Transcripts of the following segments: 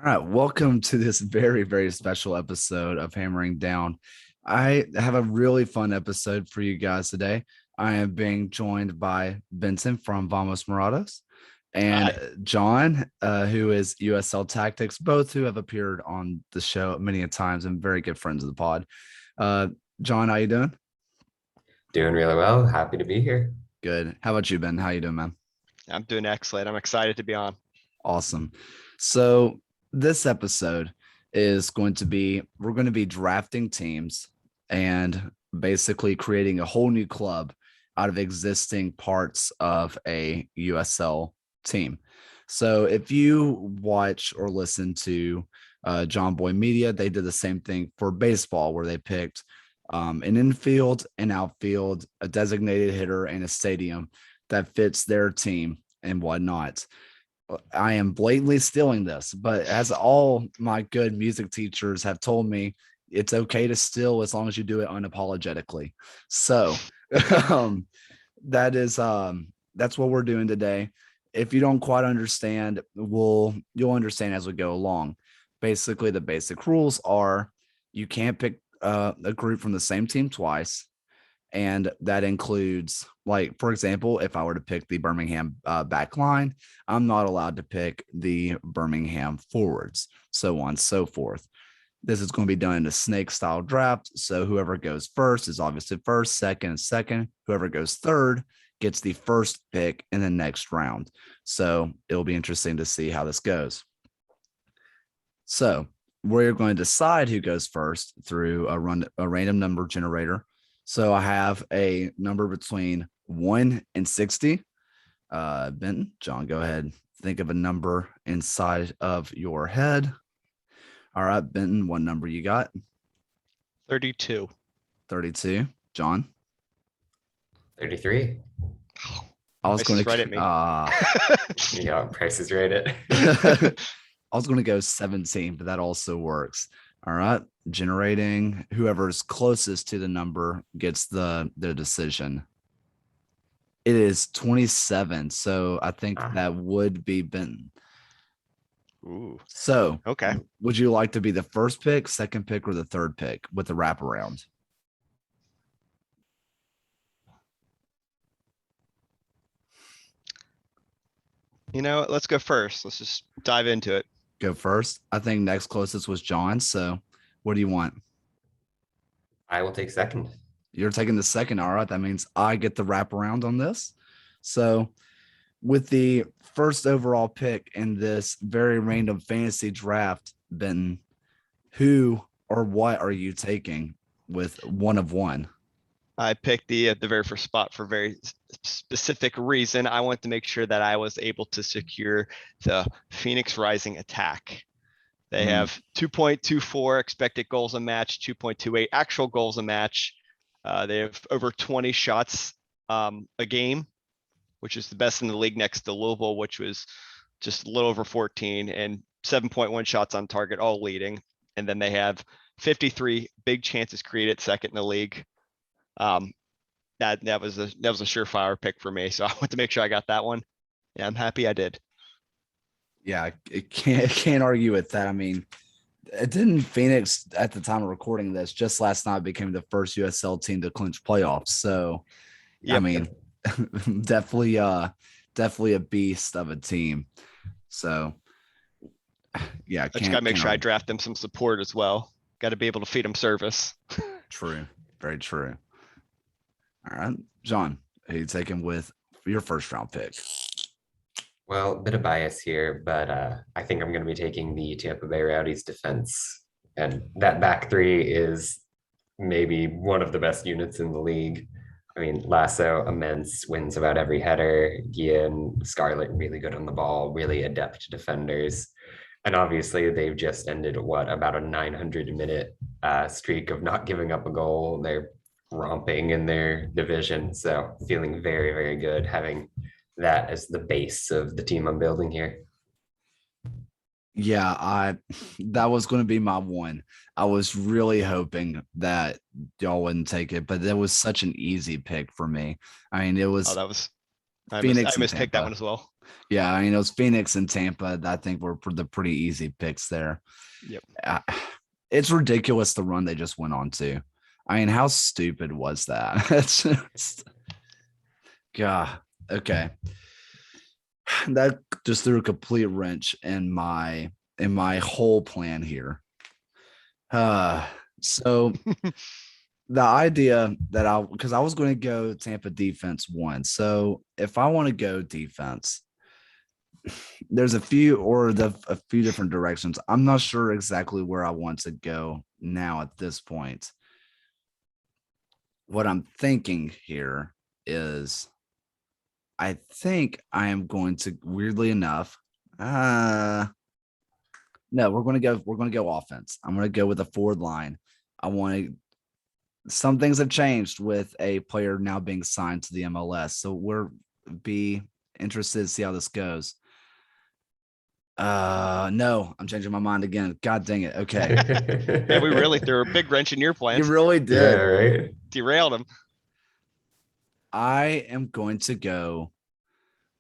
All right, welcome to this very, very special episode of Hammering Down. I have a really fun episode for you guys today. I am being joined by Benton from Vamos Morados and Hi. John, who is USL Tactics, both who have appeared on the show many a times and very good friends of the pod. Uh, John, how you doing? Doing really well. Happy to be here. Good. How about you, Ben? How you doing, man? I'm doing excellent. I'm excited to be on. Awesome. So this episode is going to be we're going to be drafting teams and basically creating a whole new club out of existing parts of a USL team. So if you watch or listen to John Boy Media, they did the same thing for baseball where they picked an infield, an outfield, a designated hitter, and a stadium that fits their team and whatnot. I am blatantly stealing this, but as all my good music teachers have told me, it's okay to steal as long as you do it unapologetically. So um, that's what we're doing today. If you don't quite understand, you'll understand as we go along. Basically, the basic rules are you can't pick a group from the same team twice. And that includes, like, for example, if I were to pick the Birmingham back line, I'm not allowed to pick the Birmingham forwards, so on and so forth. This is going to be done in a snake style draft. So whoever goes first is obviously first, second, second. Whoever goes third gets the first pick in the next round. So it'll be interesting to see how this goes. So we're going to decide who goes first through a random number generator. So I have a number between 1 and 60. Benton, John, go ahead. Think of a number inside of your head. All right, Benton, what number you got? 32. 32. John? 33. I was going to right at me. Yeah, Price is right at. I was going to go 17, but that also works. All right, generating. Whoever's closest to the number gets the decision. It is 27, so I think that would be Benton. Ooh. So, Okay. would you like to be the first pick, second pick, or the third pick with the wraparound? Let's go first. Let's just dive into it. Go first. I think next closest was John. So, what do you want? I will take second. You're taking the second. All right. That means I get the wraparound on this. So, with the first overall pick in this very random fantasy draft, Ben, who or what are you taking with one of one? I picked the very first spot for a very specific reason. I want to make sure that I was able to secure the Phoenix Rising attack. They have 2.24 expected goals a match, 2.28 actual goals a match. They have over 20 shots a game, which is the best in the league next to Louisville, which was just a little over 14, and 7.1 shots on target, all leading. And then they have 53 big chances created, second in the league. That was a surefire pick for me. So I want to make sure I got that one. Yeah, I'm happy I did. Yeah, it can't argue with that. I mean, it didn't Phoenix at the time of recording this just last night became the first USL team to clinch playoffs. So, I mean, definitely a beast of a team. So, yeah, I just gotta make sure I draft them some support as well. Got to be able to feed them service. True, very true. All right, John, who you taking with your first round pick? Well, a bit of bias here, but I think I'm going to be taking the Tampa Bay Rowdies defense. And that back three is maybe one of the best units in the league. I mean, Lasso, immense, wins about every header. Guillen, Scarlett, really good on the ball, really adept defenders. And obviously, they've just ended about a 900-minute streak of not giving up a goal. They're romping in their division. So feeling very, very good having that as the base of the team I'm building here. Yeah, that was going to be my one. I was really hoping that y'all wouldn't take it, but that was such an easy pick for me. I mean, it was Oh, that was I Phoenix. mispicked that one as well. Yeah, I mean, it was Phoenix and Tampa. I think were the pretty easy picks there. Yep. It's ridiculous the run they just went on to. I mean, how stupid was that? It's just, God. Okay. That just threw a complete wrench in my whole plan here. So the idea that because I was going to go Tampa defense one. So if I want to go defense, there's a few different directions. I'm not sure exactly where I want to go now at this point. What I'm thinking here is I think I am going to, weirdly enough, no, we're going to go offense. I'm going to go with a forward line. I want to, some things have changed with a player now being signed to the MLS. So be interested to see how this goes. No, I'm changing my mind again. God dang it. Okay. Yeah, we really threw a big wrench in your You plans. really Yeah, did. right. Derailed him. I am going to go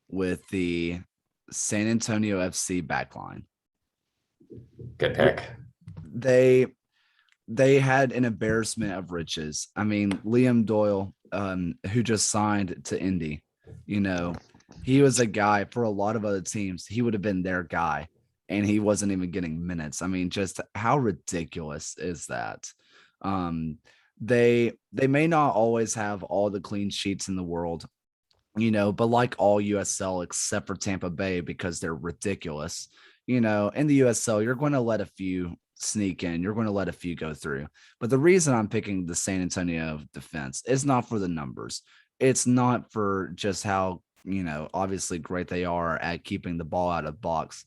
with the San Antonio FC backline. Good pick. They had an embarrassment of riches. I mean, Liam Doyle, who just signed to Indy, he was a guy for a lot of other teams. He would have been their guy, and he wasn't even getting minutes. I mean, just how ridiculous is that? They may not always have all the clean sheets in the world, but like all USL except for Tampa Bay, because they're ridiculous. In the USL, you're going to let a few sneak in, you're going to let a few go through. But the reason I'm picking the San Antonio defense is not for the numbers. It's not for just how, obviously great they are at keeping the ball out of the box.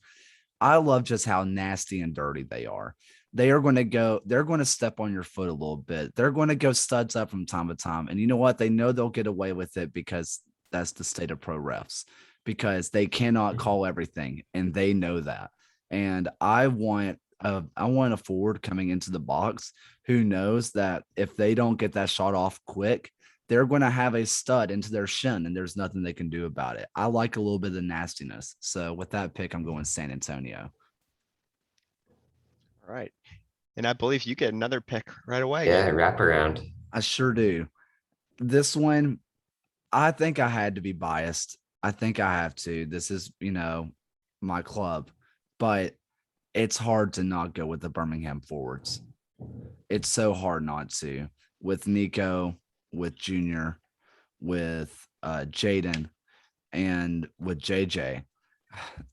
I love just how nasty and dirty they are. They're going to step on your foot a little bit. They're going to go studs up from time to time. And you know what? They know they'll get away with it because that's the state of pro refs, because they cannot call everything, and they know that. And I want a forward coming into the box who knows that if they don't get that shot off quick, they're going to have a stud into their shin, and there's nothing they can do about it. I like a little bit of the nastiness. So with that pick, I'm going San Antonio. All right. And I believe you get another pick right away. Yeah, wrap around. I sure do. This one, I think I had to be biased. I think I have to. This is, my club, but it's hard to not go with the Birmingham forwards. It's so hard not to, with Nico, with Junior, with Jaden, and with JJ.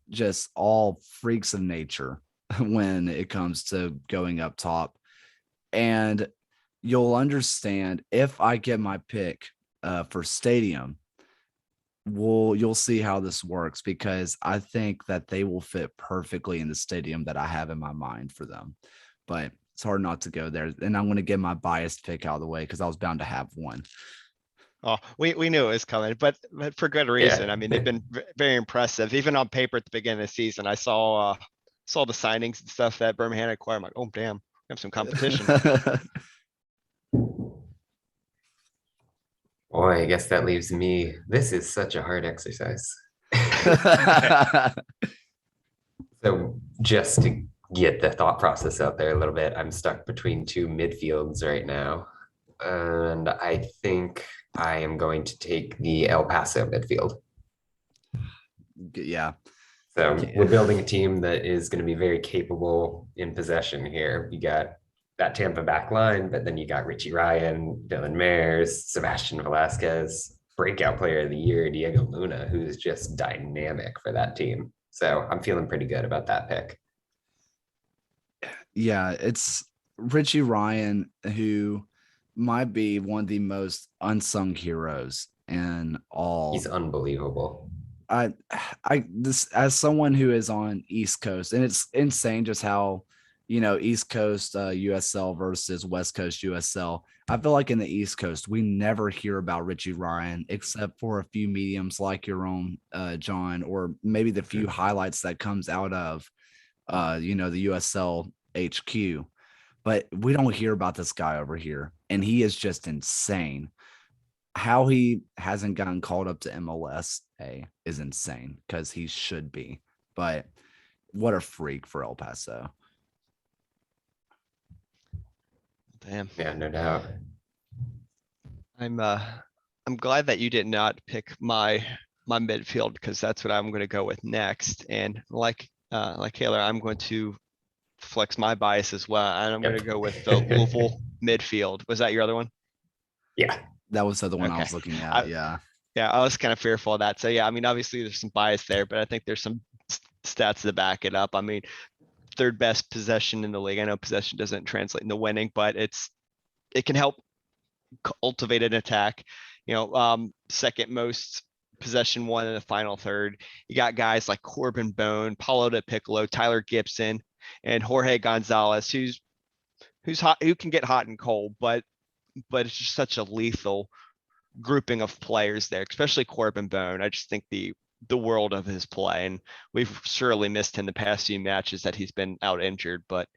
Just all freaks of nature when it comes to going up top. And you'll understand if I get my pick for stadium, you'll see how this works, because I think that they will fit perfectly in the stadium that I have in my mind for them. But it's hard not to go there. And I'm going to get my biased pick out of the way because I was bound to have one. Oh, we knew it was coming, but for good reason. I mean, they've been very impressive. Even on paper at the beginning of the season, I saw the signings and stuff that Birmingham acquired. I'm like, oh damn, we have some competition. Boy, I guess that leaves me. This is such a hard exercise. So just to get the thought process out there a little bit, I'm stuck between two midfields right now. And I think I am going to take the El Paso midfield. Yeah. So we're building a team that is going to be very capable in possession here. You got that Tampa back line, but then you got Richie Ryan, Dylan Mares, Sebastian Velasquez, breakout player of the year, Diego Luna, who's just dynamic for that team. So I'm feeling pretty good about that pick. Yeah, it's Richie Ryan, who might be one of the most unsung heroes in all. He's unbelievable. This, as someone who is on East Coast, and it's insane just how, East Coast USL versus West Coast USL. I feel like in the East Coast, we never hear about Richie Ryan except for a few mediums like your own, John, or maybe the few highlights that comes out of, the USL HQ. But we don't hear about this guy over here, and he is just insane. How he hasn't gotten called up to MLS pay is insane because he should be. But what a freak for El Paso. Damn. Yeah, no doubt. I'm glad that you did not pick my midfield, because that's what I'm going to go with next. And like Taylor, I'm going to flex my bias as well, and I'm going to go with the Louisville midfield. Was that your other one? Yeah. That was the other one I Okay. was looking at. Yeah, I was kind of fearful of that. So yeah, I mean, obviously there's some bias there, but I think there's some stats to back it up. I mean, third best possession in the league. I know possession doesn't translate into winning, but it can help cultivate an attack. Second most possession won in the final third. You got guys like Corbin Bone, Paulo de Piccolo, Tyler Gibson, and Jorge Gonzalez, who's hot, who can get hot and cold, but it's just such a lethal grouping of players there, especially Corbin Bone. I just think the world of his play, and we've surely missed him the past few matches that he's been out injured, but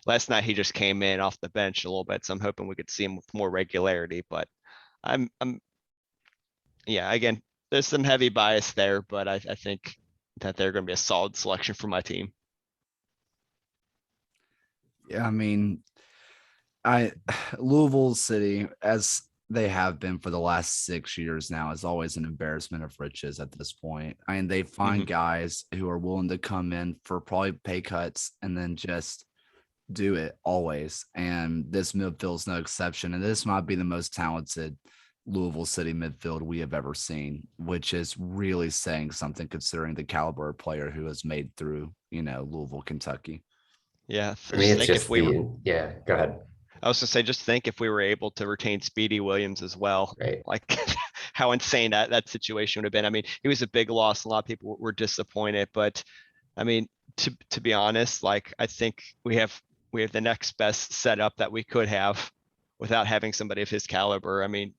last night he just came in off the bench a little bit, so I'm hoping we could see him with more regularity. But yeah, again, there's some heavy bias there, but I think that they're going to be a solid selection for my team. Yeah, I mean, Louisville City, as they have been for the last 6 years now, is always an embarrassment of riches at this point. I mean, they find guys who are willing to come in for probably pay cuts and then just do it always. And this midfield is no exception. And this might be the most talented Louisville City midfield we have ever seen, which is really saying something considering the caliber of player who has made through, Louisville, Kentucky. Yeah. For me, it's just yeah, go ahead. I was gonna say, just think if we were able to retain Speedy Williams as well, Right. like how insane that situation would have been. I mean, he was a big loss. A lot of people were disappointed, but I mean, to be honest, like I think we have the next best setup that we could have without having somebody of his caliber. I mean,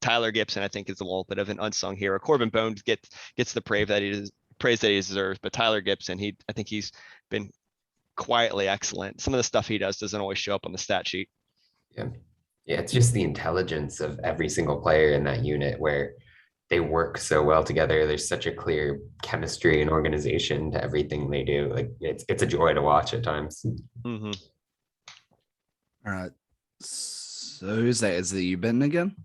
Tyler Gibson, I think, is a little bit of an unsung hero. Corbin Bones gets the praise that he deserves, but Tyler Gibson, I think he's been quietly excellent. Some of the stuff he does doesn't always show up on the stat sheet. Yeah. Yeah, it's just the intelligence of every single player in that unit where they work so well together. There's such a clear chemistry and organization to everything they do. Like it's a joy to watch at times. Mm-hmm. All right. So who's that? Is it you, Benton, again?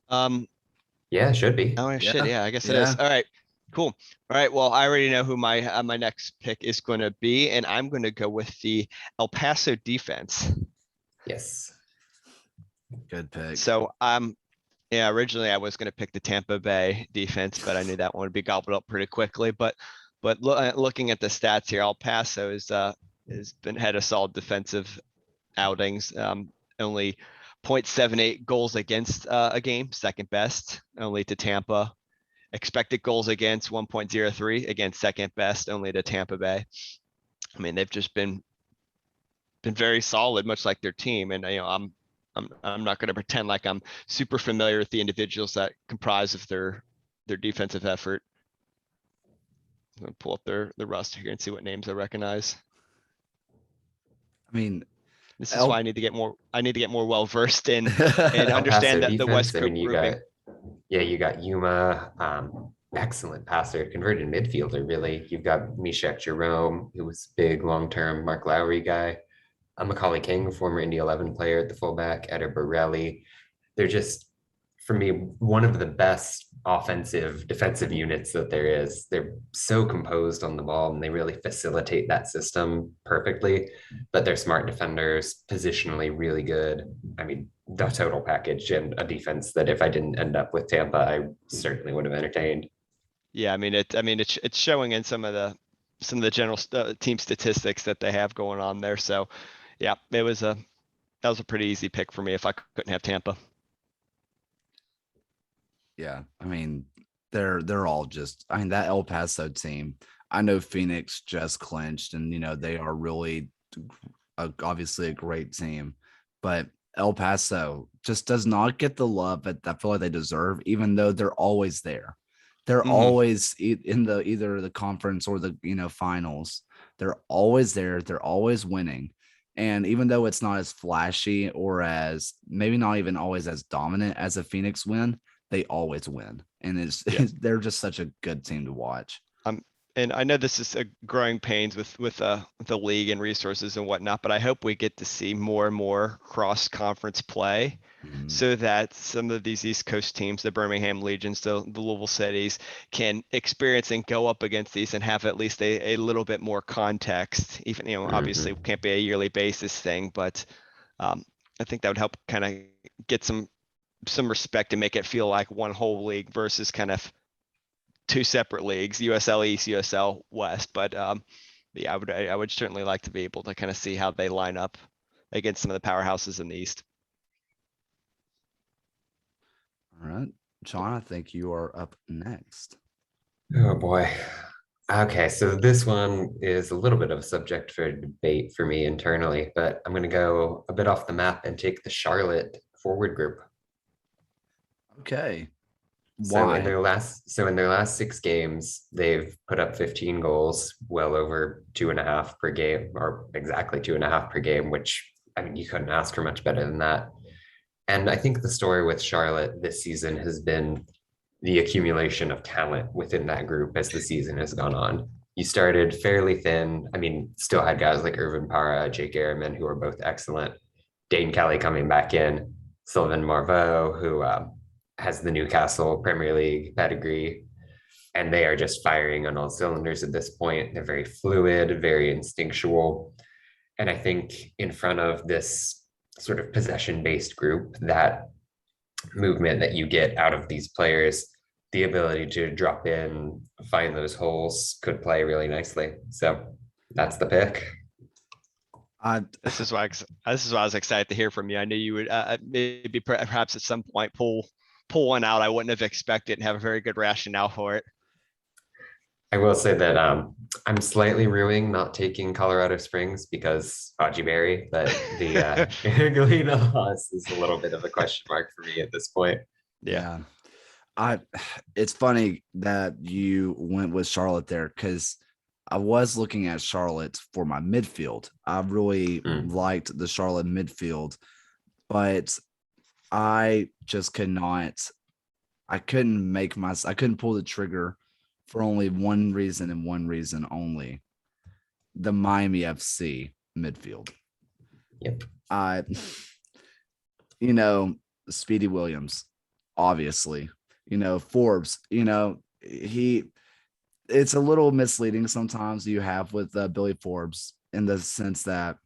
Yeah, it should be. Oh shit, yeah, I guess it Yeah. is. All right, cool. All right, well, I already know who my next pick is going to be, and I'm going to go with the El Paso defense. Yes. Good pick. So yeah, originally I was going to pick the Tampa Bay defense, but I knew that one would be gobbled up pretty quickly. But looking at the stats here, El Paso has had a solid defensive outings. Only 0.78 goals against a game, second best, only to Tampa. Expected goals against 1.03, again second best, only to Tampa Bay. I mean, they've just been very solid, much like their team. And I'm not going to pretend like I'm super familiar with the individuals that comprise of their defensive effort. I'm going to pull up the roster here and see what names I recognize. I mean, this is why I need to get more well versed in and El understand Paso that the West defense, I Coast mean, grouping. you got Yuma, excellent passer, converted midfielder, really. You've got Mishek Jerome, who was big long-term Mark Lowry guy. Macaulay King, former Indy 11 player at the fullback, Eder Borelli. They're just, for me, one of the best offensive defensive units that there is. They're so composed on the ball and they really facilitate that system perfectly, but they're smart defenders, positionally really good. I mean, the total package, and a defense that if I didn't end up with Tampa, I certainly would have entertained. Yeah, I mean, it's showing in some of the general team statistics that they have going on there. So yeah, that was a pretty easy pick for me if I couldn't have Tampa. Yeah, I mean, they're all just, I mean, that El Paso team, I know Phoenix just clinched and, they are really obviously a great team, but El Paso just does not get the love that I feel like they deserve, even though they're always there. They're always in either the conference or the, finals. They're always there. They're always winning. And even though it's not as flashy or as maybe not even always as dominant as a Phoenix win, they always win. And they're just such a good team to watch. And I know this is a growing pains with the league and resources and whatnot, but I hope we get to see more and more cross-conference play so that some of these East Coast teams, the Birmingham Legions, the Louisville Cities, can experience and go up against these and have at least a little bit more context. Even, obviously it can't be a yearly basis thing, but I think that would help kind of get some respect and make it feel like one whole league versus kind of two separate leagues, USL East, USL West. But yeah, I would certainly like to be able to kind of see how they line up against some of the powerhouses in the East. All right, John, I think you are up next. Oh boy. Okay, so this one is a little bit of a subject for debate for me internally, but I'm going to go a bit off the map and take the Charlotte forward group. Okay. So Why? in their last 6 games, they've put up 15 goals, well over 2.5 per game, or exactly 2.5 per game, which, I mean, you couldn't ask for much better than that. And I think the story with Charlotte this season has been the accumulation of talent within that group as the season has gone on. You started fairly thin. I mean, still had guys like Irvin Para, Jake Ehrman, who are both excellent. Dane Kelly coming back in, Sylvain Marveau, who has the Newcastle Premier League pedigree, and they are just firing on all cylinders at this point. They're very fluid, very instinctual. And I think in front of this sort of possession-based group, that movement that you get out of these players, the ability to drop in, find those holes could play really nicely. So that's the pick. This is why I was excited to hear from you. I knew you would maybe perhaps at some point pull one out. I wouldn't have expected and have a very good rationale for it. I will say that I'm slightly ruining not taking Colorado Springs because Haji Berry, but the Galena loss is a little bit of a question mark for me at this point. Yeah. It's funny that you went with Charlotte there because I was looking at Charlotte for my midfield. I really liked the Charlotte midfield, but I just I couldn't pull the trigger for only one reason and one reason only: the Miami FC midfield. Yep. Speedy Williams, obviously, Forbes, it's a little misleading sometimes you have with Billy Forbes in the sense that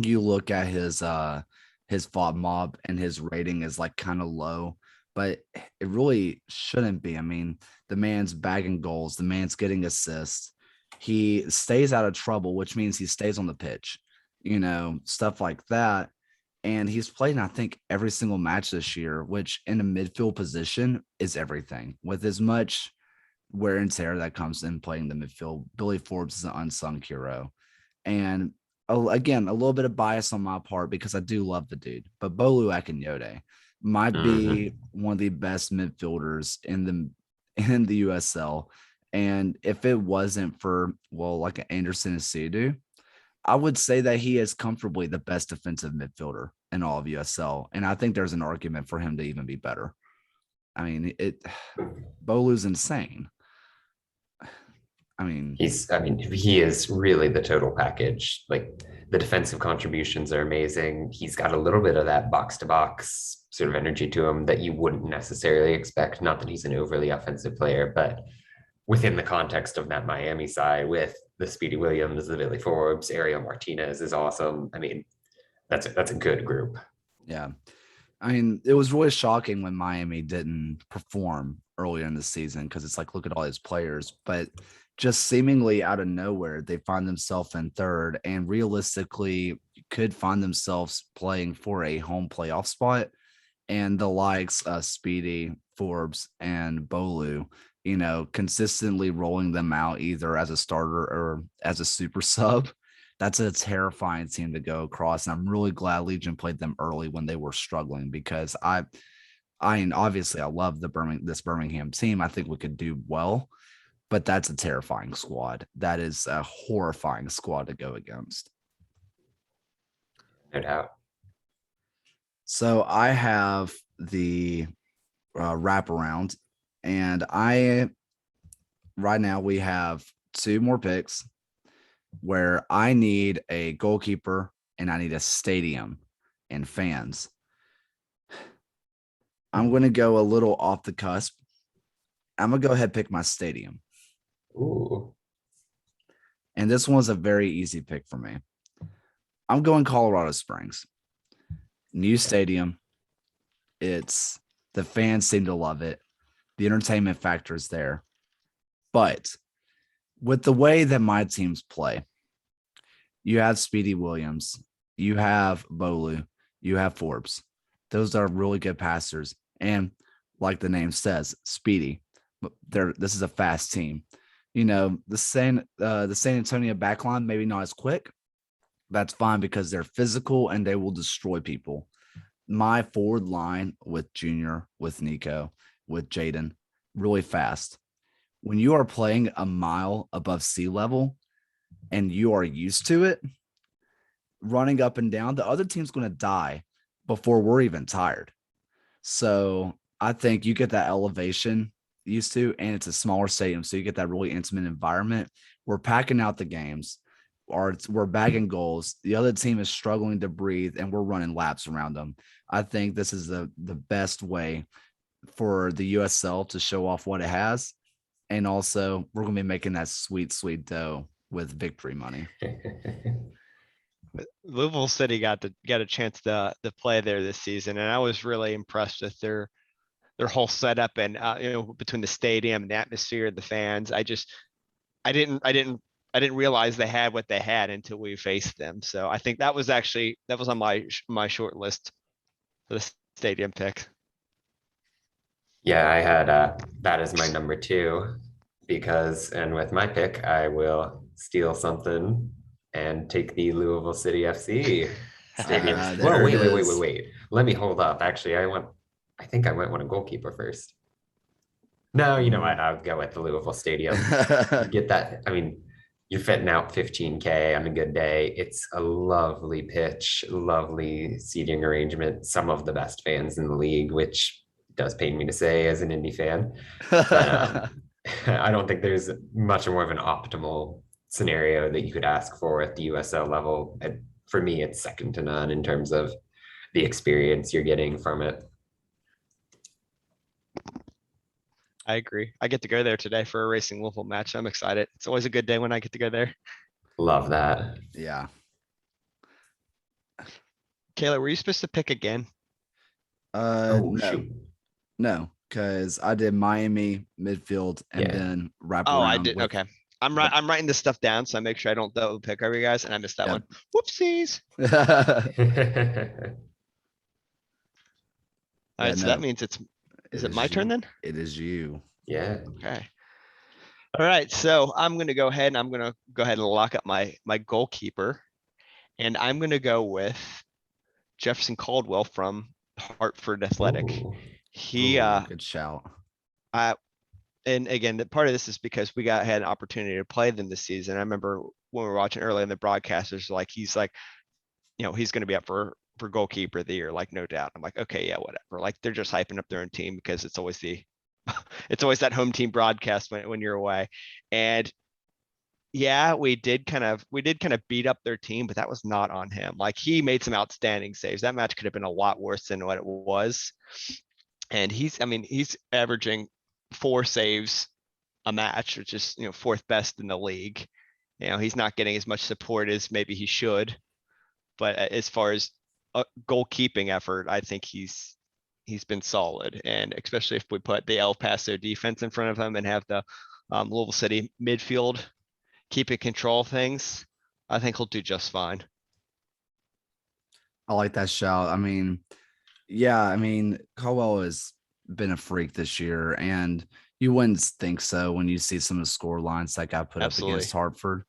you look at his FOB mob and his rating is like kind of low, but it really shouldn't be. I mean, the man's bagging goals, the man's getting assists. He stays out of trouble, which means he stays on the pitch, stuff like that. And he's played in, I think, every single match this year, which in a midfield position is everything. With as much wear and tear that comes in playing the midfield, Billy Forbes is an unsung hero. And again, a little bit of bias on my part because I do love the dude, but Bolu Akinyode might be one of the best midfielders in the USL. And if it wasn't for, like an Anderson Asidu, I would say that he is comfortably the best defensive midfielder in all of USL. And I think there's an argument for him to even be better. I mean, Bolu's insane. He is really the total package. Like, the defensive contributions are amazing. He's got a little bit of that box to box sort of energy to him that you wouldn't necessarily expect. Not that he's an overly offensive player, but within the context of that Miami side with the Speedy Williams, the Billy Forbes, Ariel Martinez is awesome. I mean, that's a good group. Yeah. I mean, it was really shocking when Miami didn't perform earlier in the season because it's like, look at all these players, but just seemingly out of nowhere, they find themselves in third and realistically could find themselves playing for a home playoff spot. And the likes of Speedy, Forbes, and Bolu, consistently rolling them out either as a starter or as a super sub. That's a terrifying team to go across. And I'm really glad Legion played them early when they were struggling because obviously I love this Birmingham team. I think we could do well, but that's a terrifying squad. That is a horrifying squad to go against. No doubt. So I have the wraparound. And right now we have 2 more picks where I need a goalkeeper and I need a stadium and fans. I'm going to go a little off the cusp. I'm going to go ahead and pick my stadium. Ooh. And this one's a very easy pick for me. I'm going Colorado Springs. New stadium. The fans seem to love it. The entertainment factor is there. But with the way that my teams play, you have Speedy Williams, you have Bolu, you have Forbes. Those are really good passers. And like the name says, speedy. This is a fast team. The San Antonio backline, maybe not as quick. That's fine because they're physical and they will destroy people. My forward line with Junior, with Nico, with Jaden, really fast. When you are playing a mile above sea level and you are used to it, running up and down, the other team's going to die before we're even tired. So I think you get that elevation used to, and it's a smaller stadium. So you get that really intimate environment. We're packing out the games. We're bagging goals. The other team is struggling to breathe, and we're running laps around them. I think this is the best way for the USL to show off what it has. And also, we're going to be making that sweet, sweet dough with victory money. Louisville City got a chance to play there this season, and I was really impressed with their whole setup and between the stadium and the atmosphere, the fans. I didn't realize they had what they had until we faced them. So I think that was on my short list for the stadium pick. Yeah, I had that as my number 2 and with my pick, I will steal something and take the Louisville City FC stadium. Whoa, wait. Let me hold up. Actually, I think I might want a goalkeeper first. No, you know what? I'll go with the Louisville Stadium. Get that. I mean, you're fitting out 15K on a good day. It's a lovely pitch, lovely seating arrangement, some of the best fans in the league, which does pain me to say as an Indy fan. But I don't think there's much more of an optimal scenario that you could ask for at the USL level. For me, it's second to none in terms of the experience you're getting from it. I agree. I get to go there today for a Racing Louisville match. I'm excited. It's always a good day when I get to go there. Love that. Yeah. Kayla, were you supposed to pick again? No, because I did Miami midfield and then wrap around. Oh, I did. Okay. I'm writing this stuff down so I make sure I don't double pick over you guys, and I missed that one. Whoopsies. All right, so that means is it my turn then? It is you. Yeah. Okay. All right, so I'm gonna go ahead and lock up my goalkeeper, and I'm gonna go with Jefferson Caldwell from Hartford Athletic. Ooh. Good shout. And again, the part of this is because we had an opportunity to play them this season. I remember when we were watching early in the broadcasters, like he's like, he's going to be up for goalkeeper of the year, like no doubt. I'm like, okay, yeah, whatever. Like they're just hyping up their own team because it's always that home team broadcast when you're away. And yeah, we did kind of beat up their team, but that was not on him. Like he made some outstanding saves. That match could have been a lot worse than what it was. And he's averaging 4 saves a match, which is, 4th best in the league. He's not getting as much support as maybe he should, but as far as a goalkeeping effort, I think he's been solid. And especially if we put the El Paso defense in front of him and have the Louisville City midfield keep it control things, I think he'll do just fine. I like that shout. Caldwell has been a freak this year, and you wouldn't think so when you see some of the score lines that got put up against Hartford.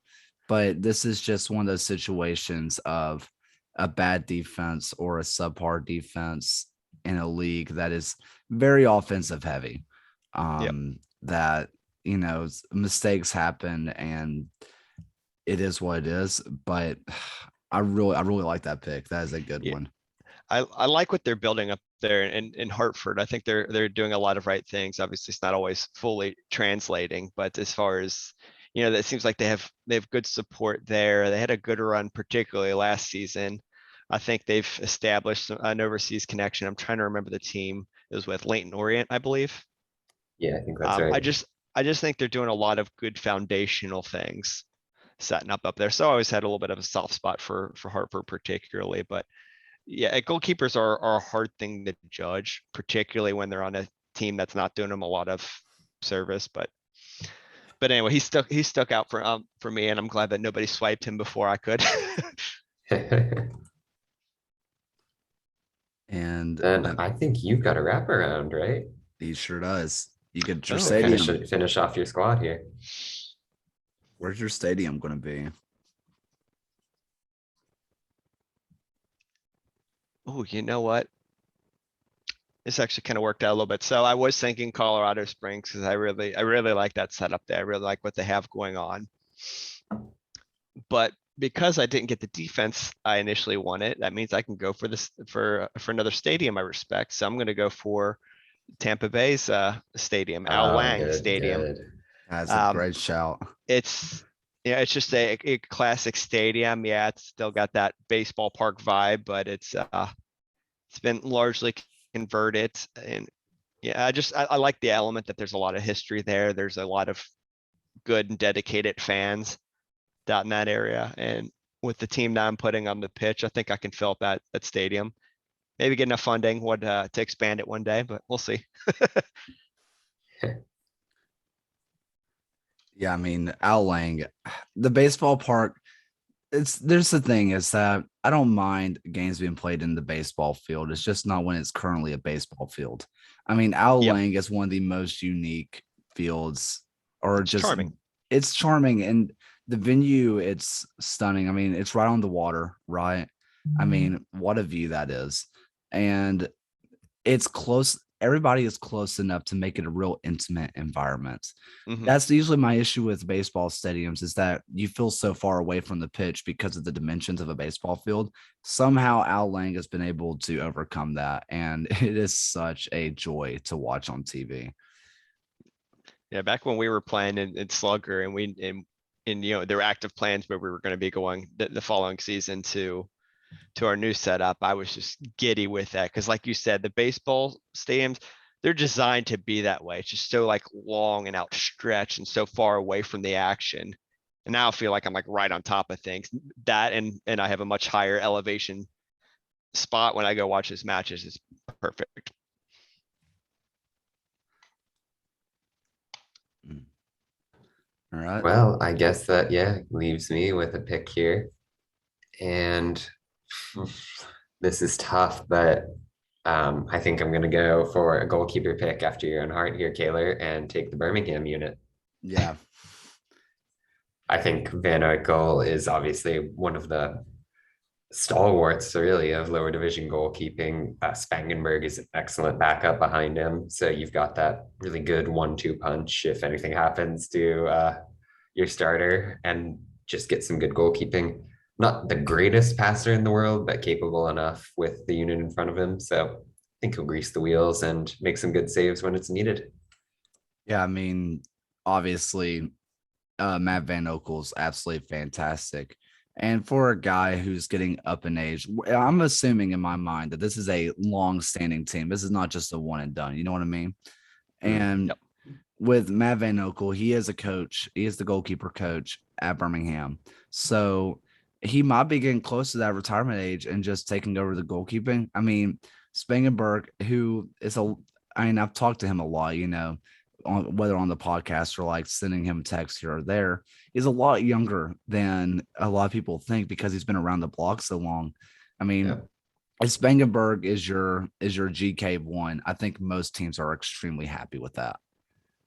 But this is just one of those situations of a bad defense or a subpar defense in a league that is very offensive heavy. That, mistakes happen and it is what it is. But I really like that pick. That is a good one. I like what they're building up there in Hartford. I think they're doing a lot of right things. Obviously, it's not always fully translating, but as far as that seems like they have good support there. They had a good run, particularly last season. I think they've established an overseas connection. I'm trying to remember the team. It was with Leyton Orient, I believe. Yeah, I think that's right. I just think they're doing a lot of good foundational things setting up there. So I always had a little bit of a soft spot for Hartford particularly, but yeah, goalkeepers are a hard thing to judge, particularly when they're on a team that's not doing them a lot of service. But anyway, he stuck out for me, and I'm glad that nobody swiped him before I could. And I think you've got a wraparound, right? he sure does. You get your Oh, stadium. Finish off your squad here. Where's your stadium going to be? Oh, you know what? This actually kind of worked out a little bit. So I was thinking Colorado Springs because I really like that setup there. I really like what they have going on. But because I didn't get the defense I initially wanted, that means I can go for this for another stadium I respect. So I'm going to go for Tampa Bay's stadium, Al Lang Stadium. Good. That's a great shout. It's just a classic stadium. Yeah, it's still got that baseball park vibe, but it's been largely converted. And yeah, I like the element that there's a lot of history there. There's a lot of good and dedicated fans out in that area. And with the team that I'm putting on the pitch, I think I can fill up that stadium. Maybe get enough funding to expand it one day, but we'll see. Yeah, I mean, Al Lang, the baseball park, there's the thing is that I don't mind games being played in the baseball field. It's just not when it's currently a baseball field. I mean, Al Lang is one of the most unique fields, or It's just charming. It's charming, and the venue, it's stunning. I mean, it's right on the water, right? I mean, what a view that is. And it's close. Everybody is close enough to make it a real intimate environment. Mhm. That's usually my issue with baseball stadiums, is that you feel so far away from the pitch because of the dimensions of a baseball field. Somehow Al Lang has been able to overcome that, and it is such a joy to watch on TV. Yeah, back when we were playing in Slugger, and there were active plans where we were going to be going the following season to our new setup. I was just giddy with that because, like you said, the baseball stadiums, they're designed to be that way. It's just so like long and outstretched and so far away from the action. And now I feel like I'm like right on top of things. That and I have a much higher elevation spot when I go watch his matches is perfect. All right. Well, I guess that, leaves me with a pick here. And this is tough, but I think I'm going to go for a goalkeeper pick after your own heart here, Kaylor, and take the Birmingham unit. Yeah. I think Van Oyckel is obviously one of the stalwarts, really, of lower division goalkeeping. Spangenberg is an excellent backup behind him. So you've got that really good 1-2 punch if anything happens to your starter, and just get some good goalkeeping. Not the greatest passer in the world, but capable enough with the unit in front of him. So I think he'll grease the wheels and make some good saves when it's needed. Yeah, I mean, obviously, Matt Van Okel's absolutely fantastic. And for a guy who's getting up in age, I'm assuming in my mind that this is a long-standing team. This is not just a one and done. You know what I mean? And with Matt Van Okel, he is a coach. He is the goalkeeper coach at Birmingham. So he might be getting close to that retirement age and just taking over the goalkeeping. I mean, Spangenberg, I've talked to him a lot, whether on the podcast or like sending him text here or there, is a lot younger than a lot of people think because he's been around the block so long. I mean, if Spangenberg is your GK1, I think most teams are extremely happy with that.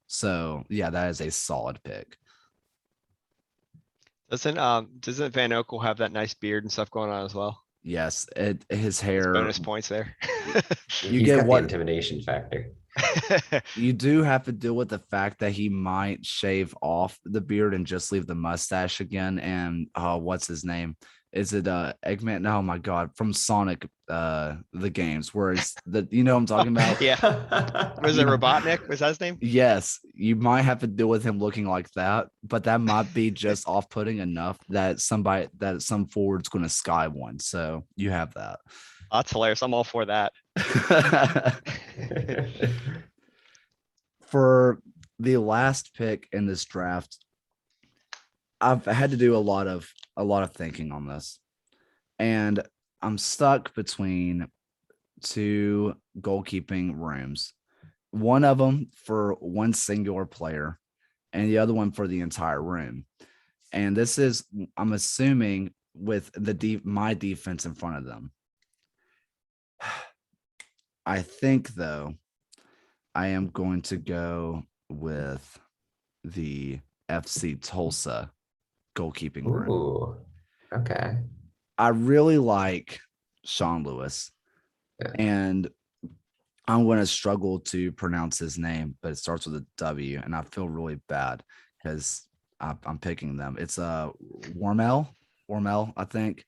So yeah, that is a solid pick. Doesn't Van Okel have that nice beard and stuff going on as well? Yes, his hair. Bonus points there. You He's get got what the intimidation factor. you do have to deal with the fact that he might shave off the beard and just leave the mustache again. And what's his name? is it Eggman? Oh my god, from Sonic the games, where it's the you know what I'm talking about? Yeah. Was it Robotnik? Was that his name? Yes, you might have to deal with him looking like that, but that might be just off-putting enough that some forward's going to sky one. So you have that. That's hilarious. I'm all for that. For the last pick in this draft, I've had to do a lot of thinking on this, and I'm stuck between two goalkeeping rooms. One of them for one singular player, and the other one for the entire room. And this is, I'm assuming, with my defense in front of them. I think, though, I am going to go with the FC Tulsa goalkeeping room. Ooh, okay. I really like Sean Lewis, and I'm going to struggle to pronounce his name, but it starts with a W, and I feel really bad because I'm picking them. It's Wormel, I think.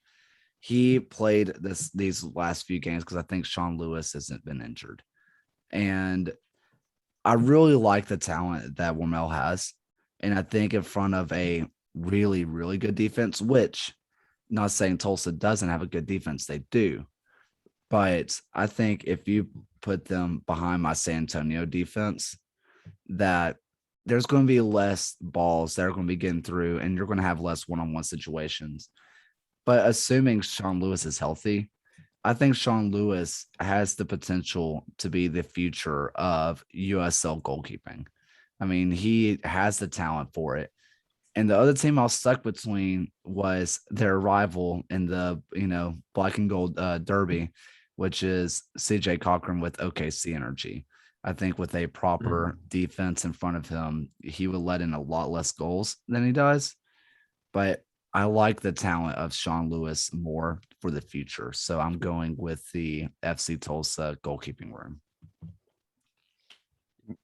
He played these last few games because I think Sean Lewis hasn't been injured. And I really like the talent that Wormel has. And I think in front of a really, really good defense, which not saying Tulsa doesn't have a good defense, they do. But I think if you put them behind my San Antonio defense, that there's going to be less balls that are going to be getting through, and you're going to have less one-on-one situations. But assuming Sean Lewis is healthy, I think Sean Lewis has the potential to be the future of USL goalkeeping. I mean, he has the talent for it. And the other team I was stuck between was their rival in the, black and gold derby, which is CJ Cochran with OKC Energy. I think with a proper defense in front of him, he would let in a lot less goals than he does. But I like the talent of Sean Lewis more for the future. So I'm going with the FC Tulsa goalkeeping room.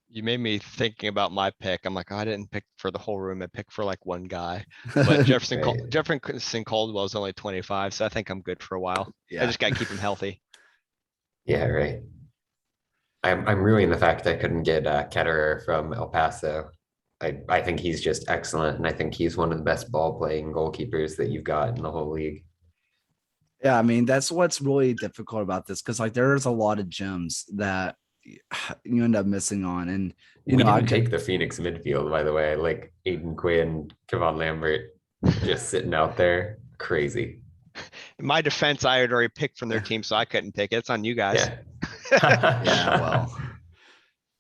You made me thinking about my pick. I'm like, oh, I didn't pick for the whole room. I picked for like one guy. But Jefferson Caldwell is only 25, so I think I'm good for a while. Yeah. I just got to keep him healthy. Yeah, right. I'm ruining the fact I couldn't get Ketterer from El Paso. I think he's just excellent, and I think he's one of the best ball playing goalkeepers that you've got in the whole league. Yeah, I mean, that's what's really difficult about this, because like there's a lot of gems that you end up missing on. And we didn't take the Phoenix midfield, by the way, like Aiden Quinn, Kevon Lambert just sitting out there. Crazy. In my defense, I had already picked from their team, so I couldn't pick it. It's on you guys. Yeah, well,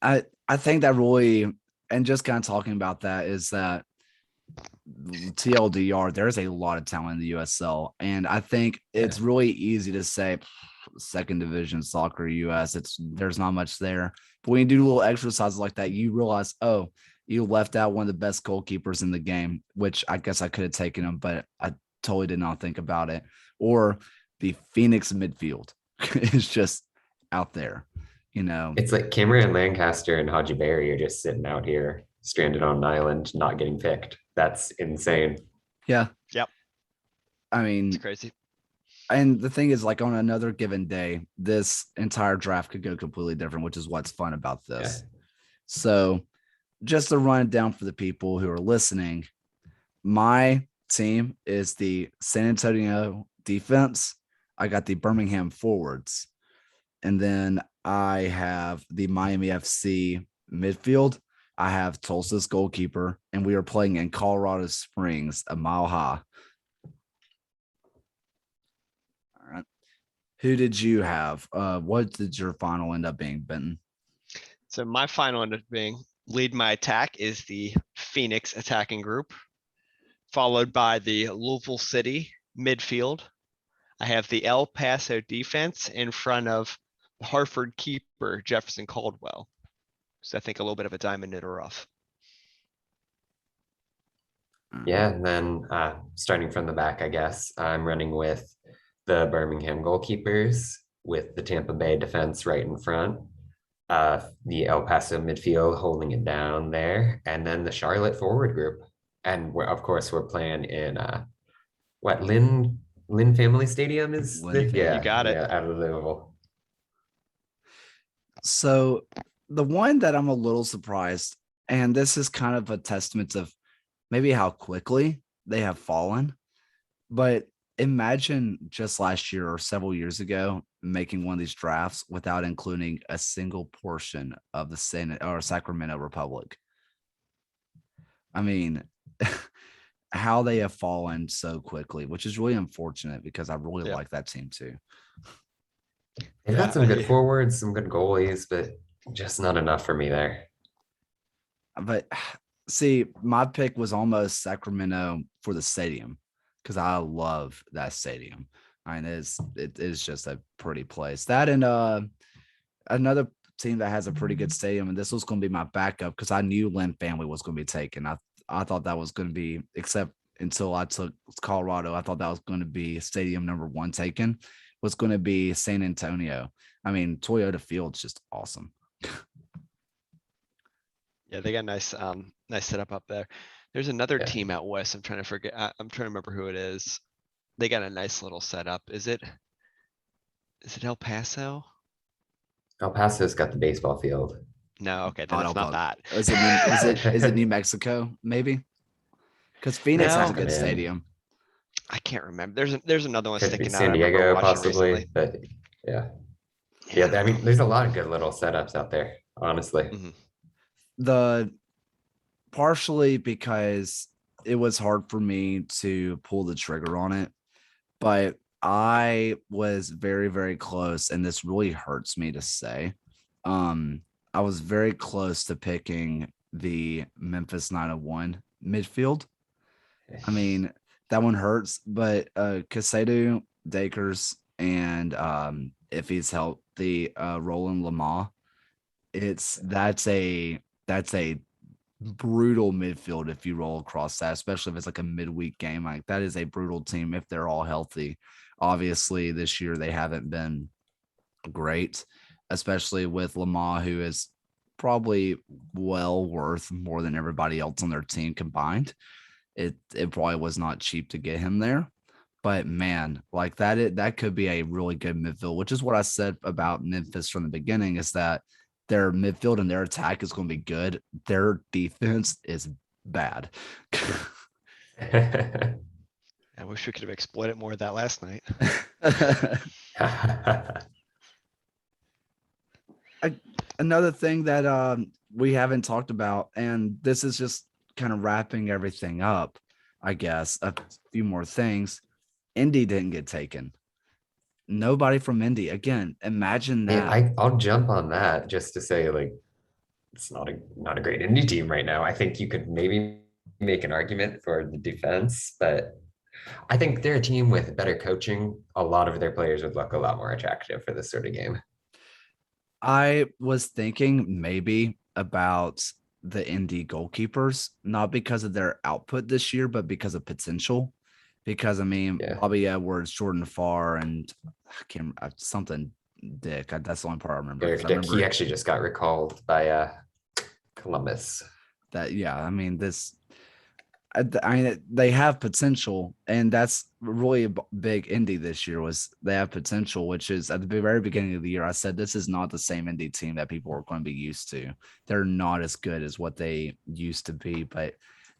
I think that really, and just kind of talking about that, is that TLDR, there's a lot of talent in the USL, and I think it's really easy to say second division soccer US, there's not much there. But when you do little exercises like that, you realize, oh, you left out one of the best goalkeepers in the game, which I guess I could have taken him, but I totally did not think about it. Or the Phoenix midfield is just out there, It's like Cameron Lancaster and Haji Berry are just sitting out here stranded on an island, not getting picked. That's insane. Yeah. Yep. I mean, it's crazy. And the thing is, like, on another given day, this entire draft could go completely different, which is what's fun about this. Yeah. So just to run it down for the people who are listening, my team is the San Antonio defense. I got the Birmingham forwards. And then I have the Miami FC midfield. I have Tulsa's goalkeeper, and we are playing in Colorado Springs, a mile high. All right. Who did you have? What did your final end up being, Benton? So my final ended up being lead my attack is the Phoenix attacking group, followed by the Louisville City midfield. I have the El Paso defense in front of the Hartford keeper, Jefferson Caldwell. So I think a little bit of a diamond in the rough. Yeah, and then starting from the back, I guess, I'm running with the Birmingham goalkeepers with the Tampa Bay defense right in front, the El Paso midfield holding it down there, and then the Charlotte forward group. And of course, we're playing in Lynn Lynn Family Stadium is Lynn Family. yeah, You got it. yeah, out of Louisville. So the one that I'm a little surprised, and this is kind of a testament of maybe how quickly they have fallen, but imagine just last year or several years ago making one of these drafts without including a single portion of the Sacramento Republic. I mean, how they have fallen so quickly, which is really unfortunate because I really Yeah. like that team too. They've Yeah, got some good yeah. forwards, some good goalies, but just not enough for me there. But see, my pick was almost Sacramento for the stadium because I love that stadium. I mean, it is just a pretty place. That and another team that has a pretty good stadium, and this was going to be my backup because I knew Lynn Family was going to be taken. I thought that was going to be, except until I took Colorado, I thought that was going to be stadium number 1 taken, was going to be San Antonio. I mean, Toyota Field's just awesome. Yeah, they got a nice setup up there. There's another Yeah. team out west. I'm trying to forget. I'm trying to remember who it is. They got a nice little setup. Is it El Paso? El Paso's got the baseball field. No, okay, then I it's don't not know. that. Is it New Mexico? Maybe because Phoenix has a No. good Man. stadium. I can't remember. There's another one Could be sticking out. San I remember Diego watching possibly, recently. but yeah. I Yeah, I don't mean, know. there's a lot of good little setups out there, honestly. Mhm. The partially because it was hard for me to pull the trigger on it, but I was very, very close, and this really hurts me to say. I was very close to picking the Memphis 901 midfield. I mean, that one hurts, but Casado, Dakers, and if he's healthy, Roland Lamar, that's a brutal midfield if you roll across that, especially if it's like a midweek game. Like that is a brutal team if they're all healthy. Obviously, this year they haven't been great, especially with Lamar, who is probably well worth more than everybody else on their team combined. It probably was not cheap to get him there. But man, like that could be a really good midfield, which is what I said about Memphis from the beginning, is that their midfield and their attack is going to be good. Their defense is bad. I wish we could have exploited more of that last night. Another thing that we haven't talked about, and this is just kind of wrapping everything up, I guess, a few more things. Indy didn't get taken. Nobody from Indy. Again, imagine Man, that. I'll jump on that just to say, like, it's not a great indie team right now. I think you could maybe make an argument for the defense, but I think they're a team with better coaching. A lot of their players would look a lot more attractive for this sort of game. I was thinking maybe about the Indy goalkeepers, not because of their output this year, but because of potential. Because I mean, Yeah. Bobby Edwards, Jordan Farr, and I can't something Dick. That's the only part I remember. Derek I Dick, remember he actually just got recalled by Columbus. that. Yeah, I mean this. I mean, they have potential, and that's really a big indie this year. Was they have potential, which is at the very beginning of the year, I said this is not the same indie team that people are going to be used to. They're not as good as what they used to be. But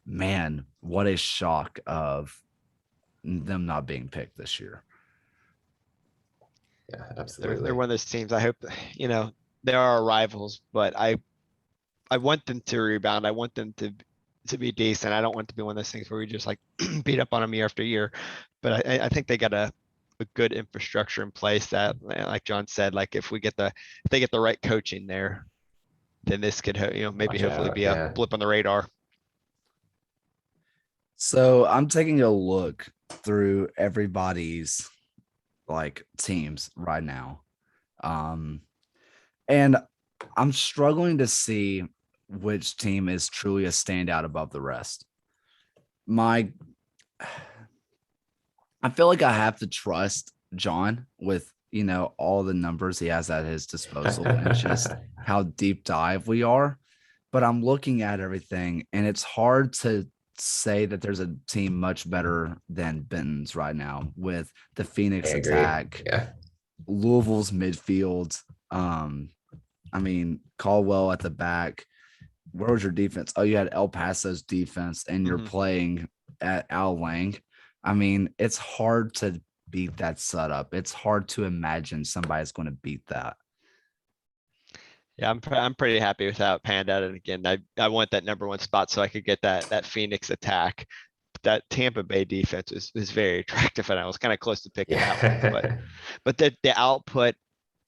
man, what a shock of them not being picked this year. Yeah, They're absolutely. one of those teams. I hope, they are our rivals, but I want them to rebound. I want them to be decent. I don't want to be one of those things where we just like beat up on them year after year. But I think they got a good infrastructure in place that, like John said, like if they get the right coaching there, then this could, maybe Watch hopefully out, be yeah. a blip on the radar. So I'm taking a look through everybody's like teams right now. And I'm struggling to see which team is truly a standout above the rest. I feel like I have to trust John with, all the numbers he has at his disposal and just how deep dive we are. But I'm looking at everything and it's hard to say that there's a team much better than Benton's right now with the Phoenix I agree. attack, Yeah. Louisville's midfield. I mean, Caldwell at the back. Where was your defense? Oh, you had El Paso's defense, and you're playing at Al Lang. I mean, it's hard to beat that setup. It's hard to imagine somebody's going to beat that. Yeah, I'm pretty happy with how it panned out. And again, I want that number one spot so I could get that Phoenix attack. That Tampa Bay defense is very attractive, and I was kind of close to picking that one. But the output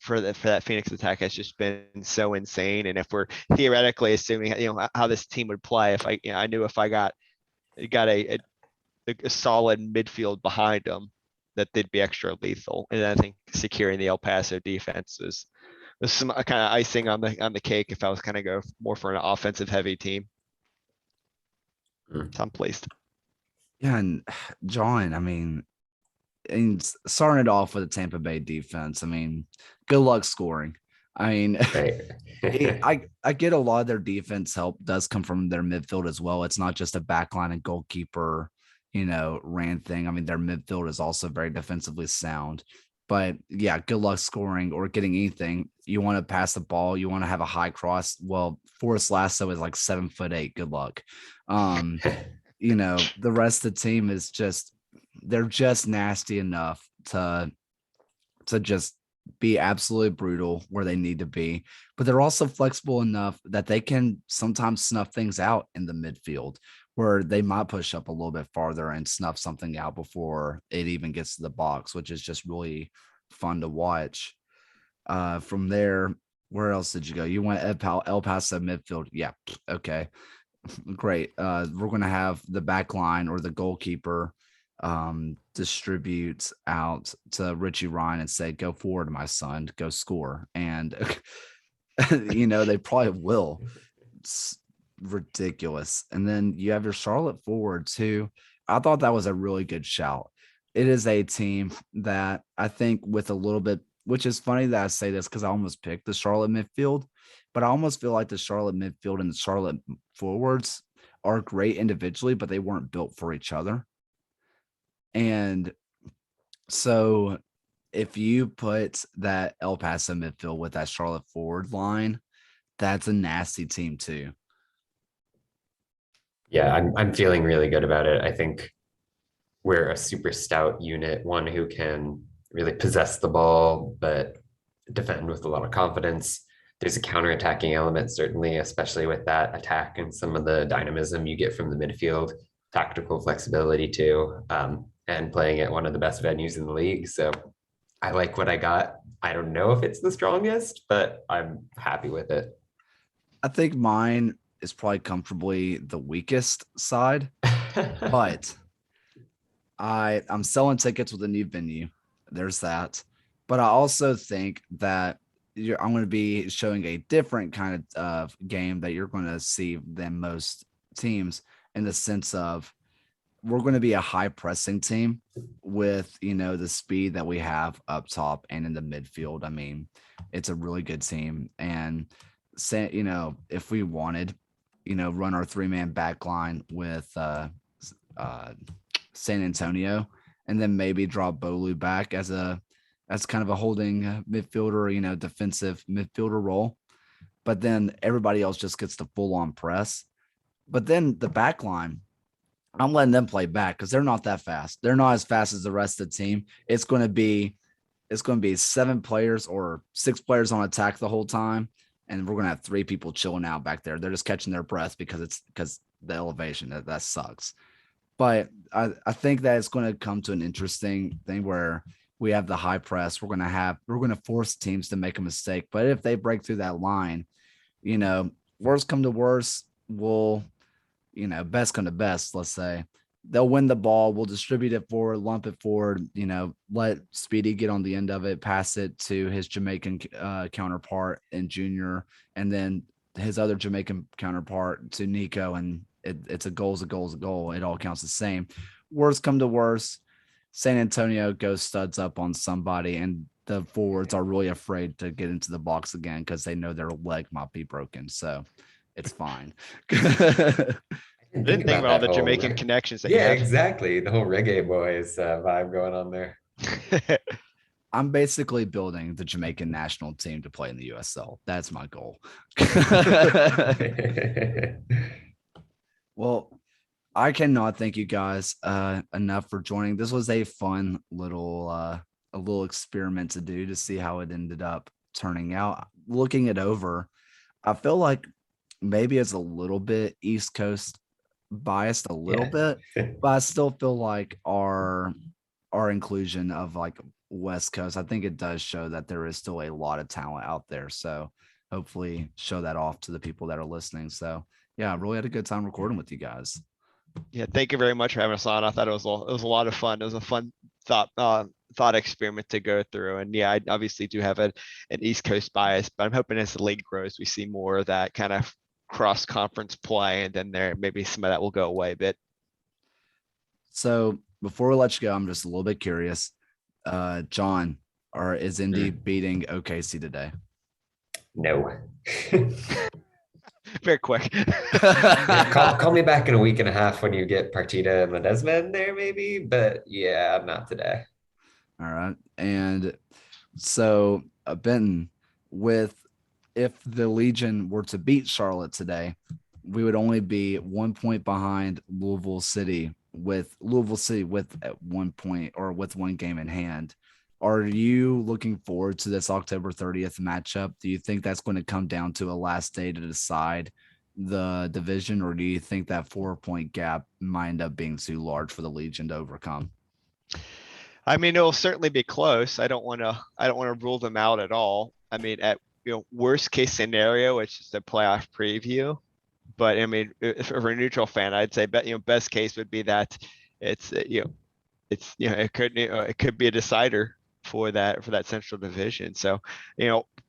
for that Phoenix attack has just been so insane. And if we're theoretically assuming, you know, how this team would play, if I knew if I got a solid midfield behind them, that they'd be extra lethal. And I think securing the El Paso defense was some kind of icing on the cake if I was kind of go more for an offensive heavy team. So I'm pleased. Yeah, and John, I mean, and starting it off with the Tampa Bay defense, I mean, good luck scoring. I mean, I get a lot of their defense help does come from their midfield as well. It's not just a backline and goalkeeper, you know, ran thing. I mean, their midfield is also very defensively sound. But yeah, good luck scoring or getting anything. You want to pass the ball, you want to have a high cross. Well, Forrest Lasso is like 7'8". Good luck. You know, the rest of the team is just, they're just nasty enough to just be absolutely brutal where they need to be, but they're also flexible enough that they can sometimes snuff things out in the midfield where they might push up a little bit farther and snuff something out before it even gets to the box, which is just really fun to watch. From there, where else did you go? You went El Paso midfield. Yeah. Okay. Great. We're going to have the back line or the goalkeeper distribute out to Richie Ryan and say, go forward, my son, go score. And, you know, they probably will. It's ridiculous. And then you have your Charlotte forwards who I thought that was a really good shout. It is a team that I think with a little bit, which is funny that I say this because I almost picked the Charlotte midfield, but I almost feel like the Charlotte midfield and the Charlotte forwards are great individually, but they weren't built for each other. And so if you put that El Paso midfield with that Charlotte forward line, that's a nasty team too. Yeah, I'm feeling really good about it. I think we're a super stout unit, one who can really possess the ball, but defend with a lot of confidence. There's a counterattacking element, certainly, especially with that attack and some of the dynamism you get from the midfield, tactical flexibility too, and playing at one of the best venues in the league. So I like what I got. I don't know if it's the strongest, but I'm happy with it. I think mine is probably comfortably the weakest side, but I'm selling tickets with a new venue. There's that. But I also think that I'm going to be showing a different kind of game that you're going to see than most teams in the sense of we're going to be a high pressing team with, you know, the speed that we have up top and in the midfield. I mean, it's a really good team. And say, you know, if we wanted, you know, run our 3-man back line with San Antonio and then maybe draw Bolu back as kind of a holding midfielder, you know, defensive midfielder role. But then everybody else just gets the full on press. But then the back line, I'm letting them play back because they're not that fast. They're not as fast as the rest of the team. It's going to be 7 players or 6 players on attack the whole time. And we're going to have 3 people chilling out back there. They're just catching their breath because the elevation that sucks. But I think that it's going to come to an interesting thing where we have the high press. We're going to force teams to make a mistake. But if they break through that line, you know, worst come to worst, we'll, you know, best come to best, let's say. They'll win the ball. We'll distribute it forward, lump it forward, you know, let Speedy get on the end of it, pass it to his Jamaican counterpart in Junior, and then his other Jamaican counterpart to Nico. And it's a goal's a goal's a goal. It all counts the same. Worst come to worst, San Antonio goes studs up on somebody, and the forwards are really afraid to get into the box again because they know their leg might be broken. So it's fine. I Didn't think about all the Jamaican connections that you Yeah, have. exactly. The whole reggae boys vibe going on there. I'm basically building the Jamaican national team to play in the USL. That's my goal. Well, I cannot thank you guys enough for joining. This was a fun little experiment to do to see how it ended up turning out. Looking it over, I feel like maybe it's a little bit East Coast biased, a little bit, but I still feel like our inclusion of like West Coast, I think it does show that there is still a lot of talent out there. So hopefully show that off to the people that are listening. So yeah, I really had a good time recording with you guys. Yeah, thank you very much for having us on. I thought it was a lot of fun. It was a fun thought experiment to go through. And yeah, I obviously do have an East Coast bias, but I'm hoping as the league grows, we see more of that kind of cross conference play, and then there maybe some of that will go away a bit. So before we let you go, I'm just a little bit curious. John, is Indy beating OKC today? No. Very quick. Call me back in a week and a half when you get Partita and Ledesma in there, maybe. But yeah, not today. All right. And so, Benton, if the Legion were to beat Charlotte today, we would only be 1 point behind Louisville City with 1 point or with 1 game in hand. Are you looking forward to this October 30th matchup? Do you think that's going to come down to a last day to decide the division, or do you think that 4-point gap might end up being too large for the Legion to overcome? I mean, it'll certainly be close. I don't want to rule them out at all. I mean, at worst case scenario, it's just a playoff preview. But I mean, if for a neutral fan, I'd say best case would be that it could be a decider for that central division. So,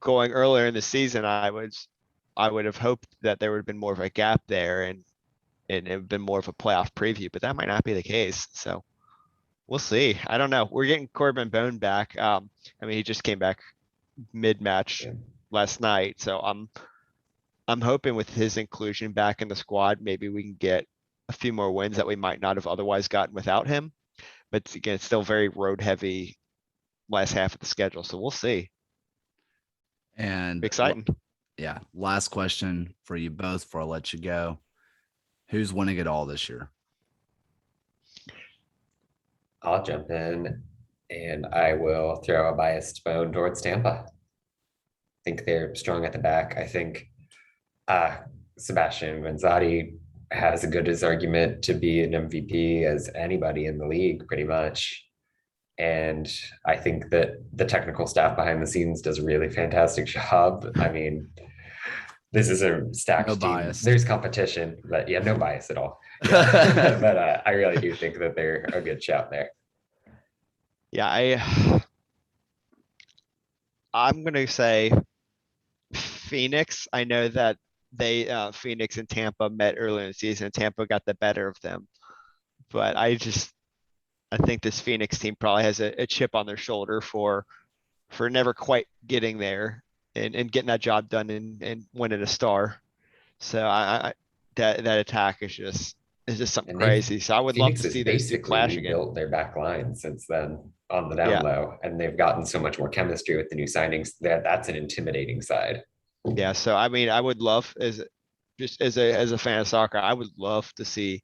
going earlier in the season, I would have hoped that there would have been more of a gap there and it have been more of a playoff preview, but that might not be the case. So we'll see. I don't know. We're getting Corbin Bone back. I mean, he just came back mid-match last night. So I'm hoping with his inclusion back in the squad, maybe we can get a few more wins that we might not have otherwise gotten without him. But again, it's still very road heavy last half of the schedule. So we'll see. And exciting. Yeah. Last question for you both before I let you go. Who's winning it all this year? I'll jump in and I will throw a biased bone towards Tampa. I think they're strong at the back. I think Sebastian Vanzati has as good as argument to be an MVP as anybody in the league, pretty much. And I think that the technical staff behind the scenes does a really fantastic job. I mean, this is a stacked team. Bias. There's competition, but yeah, no bias at all. Yeah. But I really do think that they're a good shout there. Yeah, I'm gonna say Phoenix. I know that Phoenix and Tampa met earlier in the season. Tampa got the better of them, but I think this Phoenix team probably has a chip on their shoulder for never quite getting there and getting that job done and winning a star. So that attack is just something crazy. So I would love to see those two clash again. Rebuilt their back line since then on the down low, and they've gotten so much more chemistry with the new signings. That's an intimidating side. Yeah. So I mean, I would love as a fan of soccer, I would love to see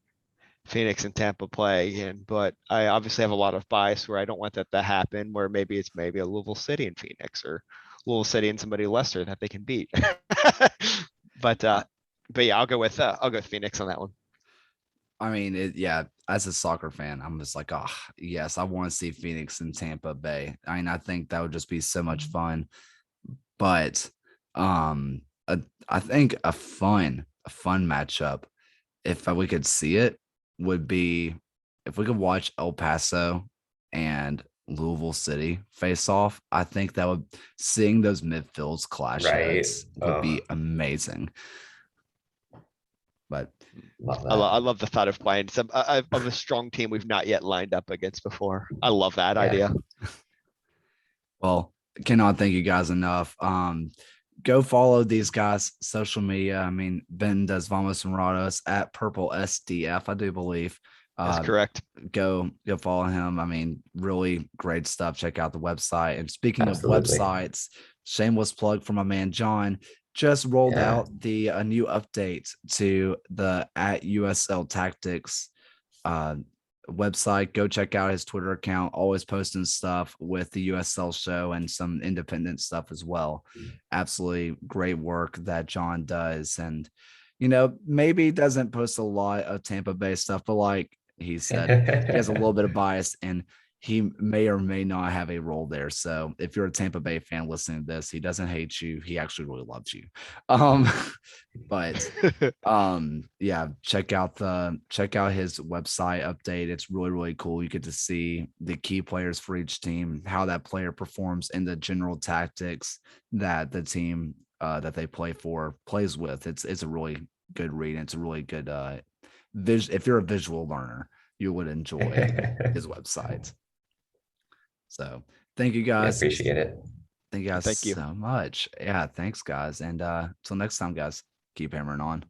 Phoenix and Tampa play again, but I obviously have a lot of bias where I don't want that to happen, where maybe it's a Louisville City and Phoenix or Louisville City and somebody lesser that they can beat. But yeah, I'll go with Phoenix on that one. I mean, as a soccer fan, I'm just like, oh yes, I want to see Phoenix and Tampa Bay. I mean, I think that would just be so much fun. But I think a fun matchup, if we could see it, would be if we could watch El Paso and Louisville City face off. I think that would, seeing those midfields clash would be amazing. But I love the thought of playing of a strong team we've not yet lined up against before. I love that idea. Well, cannot thank you guys enough. go follow these guys' social media. I mean, Ben does Vamos and Rados at Purple SDF, I do believe. That's correct. Go follow him. I mean, really great stuff. Check out the website. And speaking Absolutely. of websites, shameless plug for my man John. Just rolled Yeah. out a new update to the at USL Tactics website. Go check out his Twitter account. Always posting stuff with the USL show and some independent stuff as well. Absolutely great work that John does. And maybe he doesn't post a lot of Tampa Bay stuff, but like he said, he has a little bit of bias and he may or may not have a role there. So if you're a Tampa Bay fan listening to this, he doesn't hate you. He actually really loves you. But yeah, check out his website update. It's really, really cool. You get to see the key players for each team, how that player performs in the general tactics that the team that they plays with. It's a really good read. It's a really good if you're a visual learner, you would enjoy his website. So thank you I guys. appreciate it. Thank you guys Thank you. so much. Yeah, thanks guys. And till next time, guys, keep hammering on.